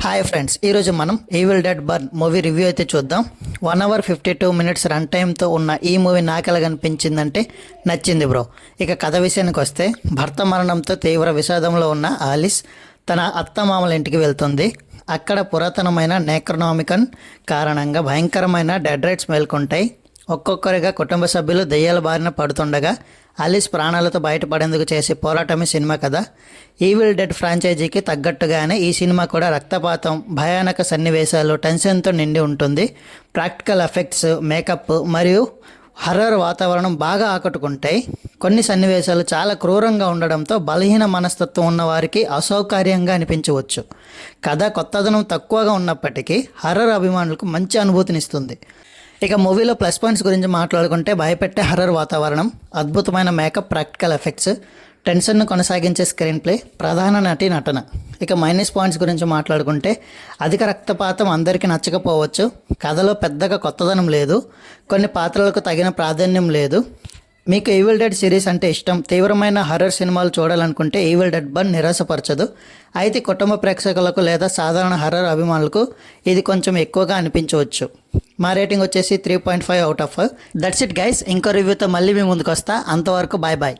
Hi friends, ఈరోజు మనం evil dead burn movie review అయితే చూద్దాం. 1 hour 52 minutes రన్ టైంతో ఉన్న ఈ మూవీ నాకెలా కనిపించిందంటే నచ్చింది బ్రో. ఇక కథ విషయానికి వస్తే, భర్త మరణంతో తీవ్ర విషాదంలో ఉన్న ఆలిస్ తన అత్తమామల ఇంటికి వెళ్తుంది. అక్కడ పురాతనమైన నెక్రోనామికన్ కారణంగా భయంకరమైన డెడ్ రైట్స్ మేల్కొంటాయి. ఒక్కొక్కరిగా కుటుంబ సభ్యులు దెయ్యాల బారిన పడుతుండగా ఆలిస్ ప్రాణాలతో బయటపడేందుకు చేసే పోరాటమే సినిమా కథ. ఈవిల్ డెడ్ ఫ్రాంచైజీకి తగ్గట్టుగానే ఈ సినిమా కూడా రక్తపాతం, భయానక సన్నివేశాలు, టెన్షన్తో నిండి ఉంటుంది. ప్రాక్టికల్ ఎఫెక్ట్స్, మేకప్ మరియు హర్రర్ వాతావరణం బాగా ఆకట్టుకుంటాయి. కొన్ని సన్నివేశాలు చాలా క్రూరంగా ఉండడంతో బలహీన మనస్తత్వం ఉన్న వారికి అసౌకర్యంగా అనిపించవచ్చు. కథ కొత్తదనం తక్కువగా ఉన్నప్పటికీ హర్రర్ అభిమానులకు మంచి అనుభూతినిస్తుంది. ఇక మూవీలో ప్లస్ పాయింట్స్ గురించి మాట్లాడుకుంటే, భయపెట్టే హర్రర్ వాతావరణం, అద్భుతమైన మేకప్, ప్రాక్టికల్ ఎఫెక్ట్స్, టెన్షన్ను కొనసాగించే స్క్రీన్ ప్లే, ప్రధాన నటన. ఇక మైనస్ పాయింట్స్ గురించి మాట్లాడుకుంటే, అధిక రక్తపాతం అందరికీ నచ్చకపోవచ్చు. కథలో పెద్దగా కొత్తదనం లేదు. కొన్ని పాత్రలకు తగిన ప్రాధాన్యం లేదు. మీకు ఈవిల్ డెడ్ సిరీస్ అంటే ఇష్టం, తీవ్రమైన హర్రర్ సినిమాలు చూడాలనుకుంటే ఈవిల్ డెడ్ బర్న్ నిరాశపరచదు. అయితే కుటుంబ ప్రేక్షకులకు లేదా సాధారణ హర్రర్ అభిమానులకు ఇది కొంచెం ఎక్కువగా అనిపించవచ్చు. మా రేటింగ్ వచ్చేసి 3.5 out of 5. That's it guys. ఇంకో రివ్యూతో మళ్ళీ మీ ముందుకు వస్తా. అంతవరకు బాయ్ బాయ్.